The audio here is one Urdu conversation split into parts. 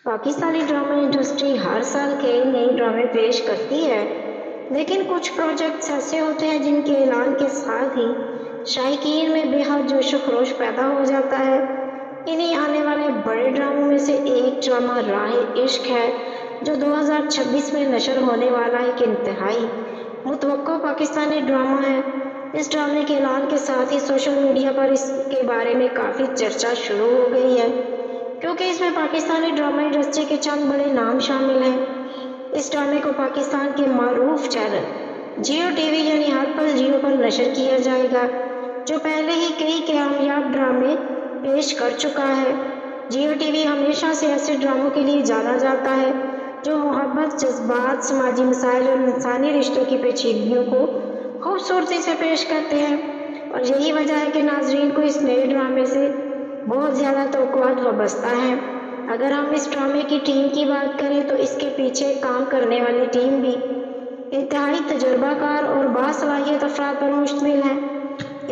پاکستانی ڈرامہ انڈسٹری ہر سال کئی نئے ڈرامے پیش کرتی ہے، لیکن کچھ پروجیکٹس ایسے ہوتے ہیں جن کے اعلان کے ساتھ ہی شائقین میں بے حد جوش و خروش پیدا ہو جاتا ہے۔ انہیں آنے والے بڑے ڈراموں میں سے ایک ڈرامہ راہ عشق ہے، جو 2026 میں نشر ہونے والا ایک انتہائی متوقع پاکستانی ڈرامہ ہے۔ اس ڈرامے کے اعلان کے ساتھ ہی سوشل میڈیا پر اس کے بارے میں کافی چرچا شروع ہو گئی ہے، کیونکہ اس میں پاکستانی ڈرامہ انڈسٹری کے چند بڑے نام شامل ہیں۔ اس ڈرامے کو پاکستان کے معروف چینل جیو ٹی وی یعنی ہر پل جیو پر نشر کیا جائے گا، جو پہلے ہی کئی کامیاب ڈرامے پیش کر چکا ہے۔ جیو ٹی وی ہمیشہ سے ایسے ڈراموں کے لیے جانا جاتا ہے جو محبت، جذبات، سماجی مسائل اور انسانی رشتوں کی پیچیدگیوں کو خوبصورتی سے پیش کرتے ہیں، اور یہی وجہ ہے کہ ناظرین کو اس نئے ڈرامے سے بہت زیادہ توقعات وابستہ ہیں۔ اگر ہم اس ڈرامے کی ٹیم کی بات کریں تو اس کے پیچھے کام کرنے والی ٹیم بھی انتہائی تجربہ کار اور باصلاحیت افراد پر مشتمل ہے۔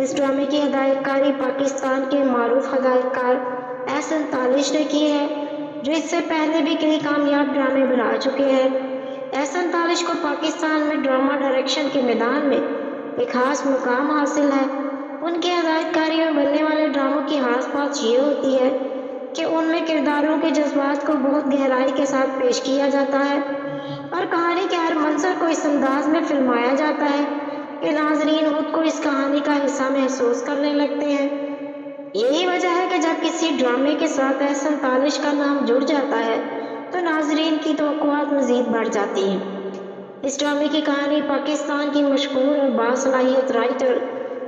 اس ڈرامے کی ہدایت کاری پاکستان کے معروف ہدایت کار احسن تالش نے کی ہے، جو اس سے پہلے بھی کئی کامیاب ڈرامے بنا چکے ہیں۔ احسن تالش کو پاکستان میں ڈرامہ ڈائریکشن کے میدان میں ایک خاص مقام حاصل ہے۔ ان کی ہدایت کاری میں بننے والے ڈراموں کی خاص بات یہ ہوتی ہے کہ ان میں کرداروں کے جذبات کو بہت گہرائی کے ساتھ پیش کیا جاتا ہے، اور کہانی کے ہر منظر کو اس انداز میں فلمایا جاتا ہے کہ ناظرین خود کو اس کہانی کا حصہ محسوس کرنے لگتے ہیں۔ یہی وجہ ہے کہ جب کسی ڈرامے کے ساتھ احسن تالش کا نام جڑ جاتا ہے تو ناظرین کی توقعات مزید بڑھ جاتی ہیں۔ اس ڈرامے کی کہانی پاکستان کی مشہور اور باصلاحیت رائٹر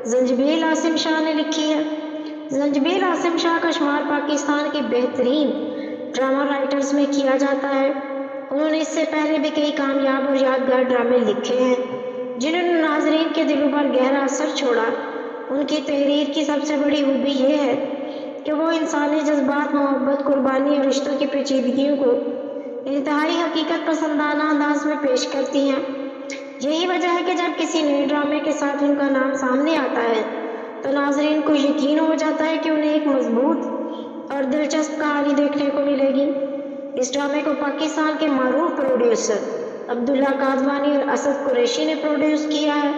زنجبیل عاصم شاہ نے لکھی ہے۔ زنجبیل عاصم شاہ کا شمار پاکستان کے بہترین ڈرامہ رائٹرز میں کیا جاتا ہے۔ انہوں نے اس سے پہلے بھی کئی کامیاب اور یادگار ڈرامے لکھے ہیں جنہوں نے ناظرین کے دلوں پر گہرا اثر چھوڑا۔ ان کی تحریر کی سب سے بڑی خوبی یہ ہے کہ وہ انسانی جذبات، محبت، قربانی اور رشتوں کی پیچیدگیوں کو انتہائی حقیقت پسندانہ انداز میں پیش کرتی ہیں۔ یہی وجہ ہے کہ جب کسی نئے ڈرامے کے ساتھ ان کا نام سامنے آتا ہے تو ناظرین کو یقین ہو جاتا ہے کہ انہیں ایک مضبوط اور دلچسپ کہانی دیکھنے کو ملے گی۔ اس ڈرامے کو پاکستان کے معروف پروڈیوسر عبداللہ قادوانی اور اسد قریشی نے پروڈیوس کیا ہے،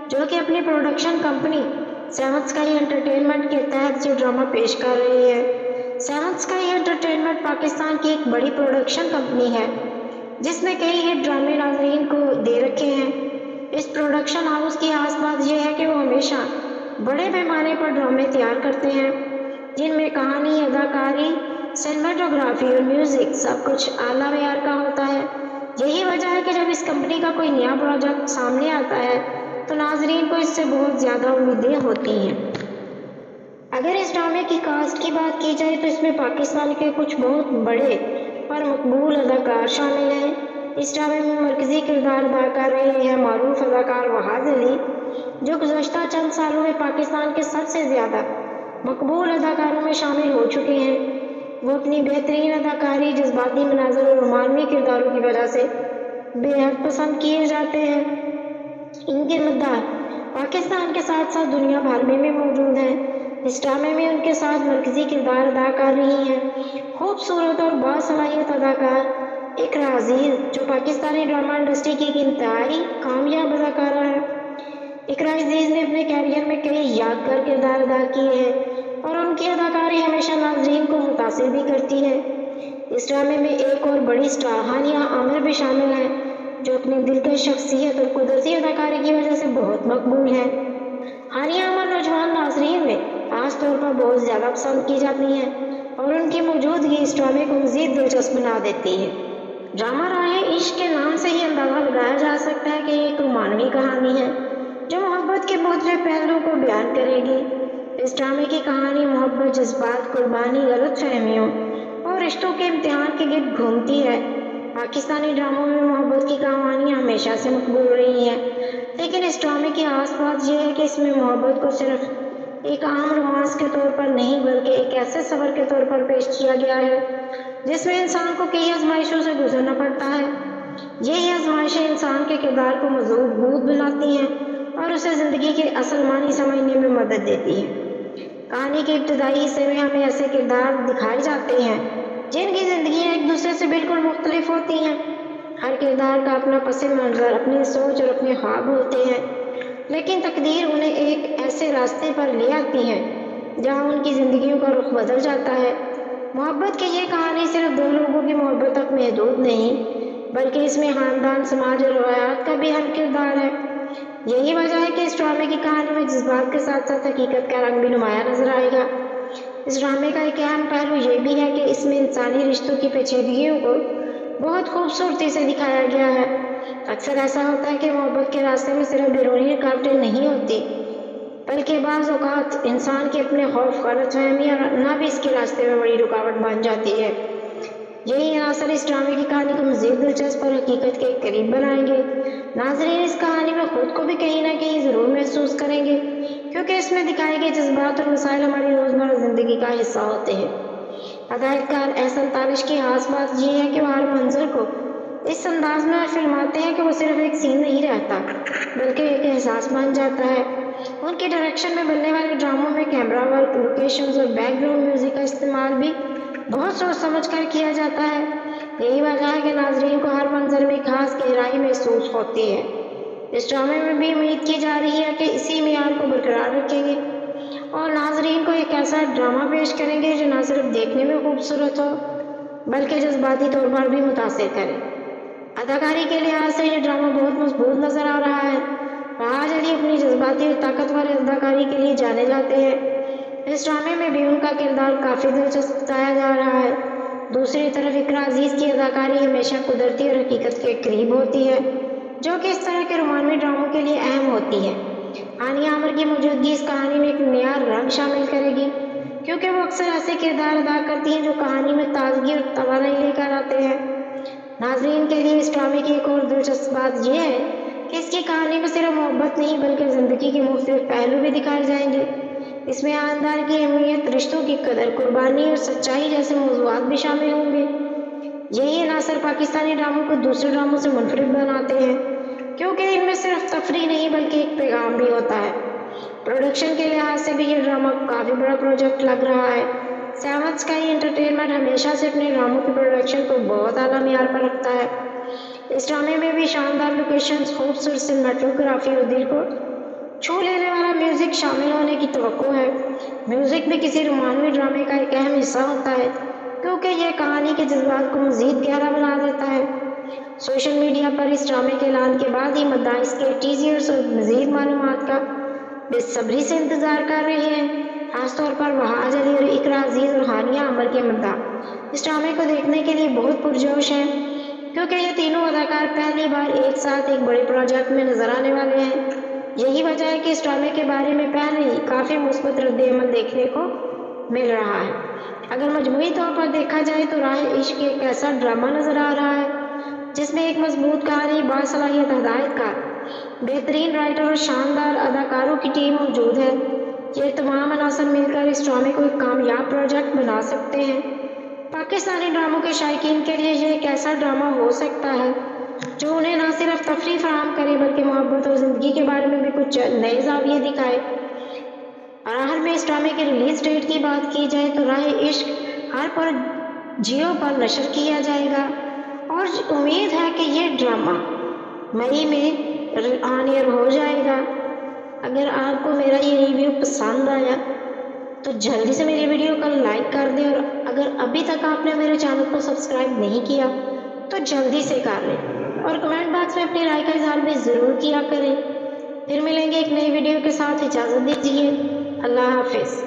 جو کہ اپنی production company seventh sky entertainment کے تحت یہ ڈرامہ پیش کر رہی ہے۔ سیونتھ اسکائی انٹرٹینمنٹ پاکستان کی ایک بڑی پروڈکشن کمپنی ہے جس نے کئی ہٹ ڈرامے ناظرین کو دے رکھے ہیں۔ اس پروڈکشن ہاؤس کی خاص بات یہ ہے کہ وہ ہمیشہ بڑے پیمانے پر ڈرامے تیار کرتے ہیں جن میں کہانی، اداکاری، سنیماٹوگرافی اور میوزک سب کچھ اعلیٰ معیار کا ہوتا ہے۔ یہی وجہ ہے کہ جب اس کمپنی کا کوئی نیا پروجیکٹ سامنے آتا ہے تو ناظرین کو اس سے بہت زیادہ امیدیں ہوتی ہیں۔ اگر اس ڈرامے کی کاسٹ کی بات کی جائے تو اس میں پاکستان کے کچھ بہت بڑے اور مقبول اداکار شامل ہیں۔ اس ڈرامے میں مرکزی کردار ادا کر رہے ہیں معروف اداکار وحاد علی، جو گزشتہ چند سالوں میں پاکستان کے سب سے زیادہ مقبول اداکاروں میں شامل ہو چکے ہیں۔ وہ اپنی بہترین اداکاری، جذباتی مناظر اور رومانوی کرداروں کی وجہ سے بے حد پسند کیے جاتے ہیں۔ ان کے مداح پاکستان کے ساتھ ساتھ دنیا بھر میں بھی موجود ہیں۔ اس ڈرامے میں ان کے ساتھ مرکزی کردار ادا کر رہی ہیں خوبصورت اور باصلاحیت اداکار اقرا عزیز، جو پاکستانی ڈرامہ انڈسٹری کی ایک انتہائی کامیاب اداکارہ ہے۔ اقرا عزیز نے اپنے کیریئر میں کئی یادگار کردار ادا کیے ہیں اور ان کی اداکاری ہمیشہ ناظرین کو متاثر بھی کرتی ہے۔ اس ڈرامے میں ایک اور بڑی سٹار ہانیہ عامر بھی شامل ہیں، جو اپنی دلکش شخصیت اور قدرتی اداکاری کی وجہ سے بہت مقبول ہیں۔ ہانیہ عامر نوجوان ناظرین میں خاص طور پر بہت زیادہ پسند کی جاتی ہیں اور ان کی موجودگی اس ڈرامے کو مزید دلچسپ بنا دیتی ہے۔ ڈرامہ راہ عشق کے نام سے ہی اندازہ لگایا جا سکتا ہے کہ یہ ایک رومانوی کہانی ہے جو محبت کے مختلف پہلوؤں کو بیان کرے گی۔ اس ڈرامے کی کہانی محبت، جذبات، قربانی، غلط فہمیوں اور رشتوں کے امتحان کے گرد گھومتی ہے۔ پاکستانی ڈراموں میں محبت کی کہانیاں ہمیشہ سے مقبول رہی ہیں، لیکن اس ڈرامے کی خاص بات یہ ہے کہ اس میں محبت کو صرف ایک عام رومانس کے طور پر نہیں بلکہ ایک ایسے سفر کے طور پر پیش کیا گیا ہے جس میں انسان کو کئی آزمائشوں سے گزرنا پڑتا ہے۔ یہی آزمائشیں انسان کے کردار کو مضبوط بناتی ہیں اور اسے زندگی کے اصل معنی سمجھنے میں مدد دیتی ہیں۔ کہانی کے ابتدائی حصے میں ہمیں ایسے کردار دکھائے جاتے ہیں جن کی زندگیاں ایک دوسرے سے بالکل مختلف ہوتی ہیں۔ ہر کردار کا اپنا پس منظر، اپنی سوچ اور اپنے خواب ہوتے ہیں، لیکن تقدیر انہیں ایک ایسے راستے پر لے آتی ہے جہاں ان کی زندگیوں کا رخ بدل جاتا ہے۔ محبت کی یہ کہانی صرف دو لوگوں کی محبت تک محدود نہیں، بلکہ اس میں خاندان، سماج اور روایات کا بھی اہم کردار ہے۔ یہی وجہ ہے کہ اس ڈرامے کی کہانی میں جذبات کے ساتھ ساتھ حقیقت کا رنگ بھی نمایاں نظر آئے گا۔ اس ڈرامے کا ایک اہم پہلو یہ بھی ہے کہ اس میں انسانی رشتوں کی پیچیدگیوں کو بہت خوبصورتی سے دکھایا گیا ہے۔ اکثر ایسا ہوتا ہے کہ محبت کے راستے میں صرف بیرونی رکاوٹیں نہیں ہوتی، بلکہ بعض اوقات انسان کے اپنے خوف، غلط فہمی اور نہ بھی اس کے راستے میں بڑی رکاوٹ بن جاتی ہے۔ یہی عناصر اس ڈرامے کی کہانی کو مزید دلچسپ اور حقیقت کے قریب بنائیں گے۔ ناظرین اس کہانی میں خود کو بھی کہیں نہ کہیں ضرور محسوس کریں گے، کیونکہ اس میں دکھائے گئے جذبات اور مسائل ہماری روزمرہ زندگی کا حصہ ہوتے ہیں۔ ہدایت کار احسن تانش کی خاص بات یہ ہے کہ وہ ہر منظر کو اس انداز میں فلماتے ہیں کہ وہ صرف ایک سین نہیں رہتا، بلکہ ایک احساس بن جاتا ہے۔ ان کے ڈائریکشن میں بننے والے ڈراموں میں کیمرہ ورک، لوکیشنز اور بیک گراؤنڈ میوزک کا استعمال بھی بہت سوچ سمجھ کر کیا جاتا ہے۔ یہی وجہ ہے کہ ناظرین کو ہر منظر میں خاص گہرائی محسوس ہوتی ہے۔ اس ڈرامے میں بھی امید کی جا رہی ہے کہ اسی معیار کو برقرار رکھیں گے اور ناظرین کو ایک ایسا ڈرامہ پیش کریں گے جو نہ صرف دیکھنے میں خوبصورت ہو بلکہ جذباتی طور پر بھی متاثر کرے۔ اداکاری کے لحاظ سے یہ ڈرامہ بہت مضبوط نظر آ رہا ہے۔ راحت علی اپنی جذباتی اور طاقتور اداکاری کے لیے جانے جاتے ہیں۔ اس ڈرامے میں بھی ان کا کردار کافی دلچسپ بتایا جا رہا ہے۔ دوسری طرف اقرا عزیز کی اداکاری ہمیشہ قدرتی اور حقیقت کے قریب ہوتی ہے، جو کہ اس طرح کے رومانوی ڈراموں کے لیے اہم ہوتی ہے۔ ہانیہ عامر کی موجودگی اس کہانی میں ایک نیا رنگ شامل کرے گی، کیونکہ وہ اکثر ایسے کردار ادا کرتی ہیں جو کہانی میں تازگی اور توانائی لے کر آتے ہیں۔ ناظرین کے لیے اس ڈرامے کی ایک اور دلچسپ بات یہ ہے کہ اس کی کہانی میں صرف محبت نہیں بلکہ زندگی کے مختلف پہلو بھی دکھائے جائیں گے۔ اس میں خاندان کی اہمیت، رشتوں کی قدر، قربانی اور سچائی جیسے موضوعات بھی شامل ہوں گے۔ یہی عناصر پاکستانی ڈراموں کو دوسرے ڈراموں سے منفرد بناتے ہیں، کیونکہ ان میں صرف تفریح نہیں بلکہ ایک پیغام بھی ہوتا ہے۔ پروڈکشن کے لحاظ سے بھی یہ ڈرامہ کافی بڑا پروجیکٹ لگ رہا ہے۔ سیون اسکائی انٹرٹینمنٹ ہمیشہ سے اپنے ڈراموں کی پروڈکشن کو بہت اعلیٰ معیار پر رکھتا ہے۔ اس ڈرامے میں بھی شاندار لوکیشنز، خوبصورت سنیماٹوگرافی اور دل کو چھو لینے والا میوزک شامل ہونے کی توقع ہے۔ میوزک بھی کسی رومانوی ڈرامے کا ایک اہم حصہ ہوتا ہے، کیونکہ یہ کہانی کے جذبات کو مزید گہرا بنا دیتا ہے۔ سوشل میڈیا پر اس ڈرامے کے اعلان کے بعد ہی مداح اس کے ٹیزرز اور مزید معلومات کا بے صبری سے انتظار کر رہے ہیں۔ خاص طور پر وحاج علی اور اقرا عزیز اور ہانیہ عامر کے مداح اس ڈرامے کو دیکھنے کے لیے بہت پرجوش ہیں، کیونکہ یہ تینوں اداکار پہلی بار ایک ساتھ ایک بڑے پروجیکٹ میں نظر آنے والے ہیں۔ یہی وجہ ہے کہ اس ڈرامے کے بارے میں پہلے ہی کافی مثبت رد عمل دیکھنے کو مل رہا ہے۔ اگر مجموعی طور پر دیکھا جائے تو راہ عشق ایک ایسا ڈرامہ نظر آ رہا ہے جس میں ایک مضبوط کہانی، باصلاحیت ہدایت کار، بہترین رائٹر اور شاندار اداکاروں کی ٹیم موجود ہے۔ یہ تمام عناصر مل کر اس ڈرامے کو ایک کامیاب پروجیکٹ بنا سکتے ہیں۔ پاکستانی ڈراموں کے شائقین کے لیے یہ ایک ایسا ڈرامہ ہو سکتا ہے جو انہیں نہ صرف تفریح فراہم کرے بلکہ محبت اور زندگی کے بارے میں بھی کچھ نئے زاویے دکھائے۔ اور آخر میں اس ڈرامے کے ریلیز ڈیٹ کی بات کی جائے تو راہ عشق ہر پر جیو پر نشر کیا جائے گا اور امید ہے کہ یہ ڈرامہ مئی میں آن ایئر ہو جائے گا۔ اگر آپ کو میرا یہ ریویو پسند آیا تو جلدی سے میری ویڈیو کو لائک کر دیں، اور اگر ابھی تک آپ نے میرے چینل کو سبسکرائب نہیں کیا تو جلدی سے کر لیں، اور کمنٹ باکس میں اپنی رائے کا اظہار بھی ضرور کیا کریں۔ پھر ملیں گے ایک نئی ویڈیو کے ساتھ، اجازت دیجیے، اللہ حافظ۔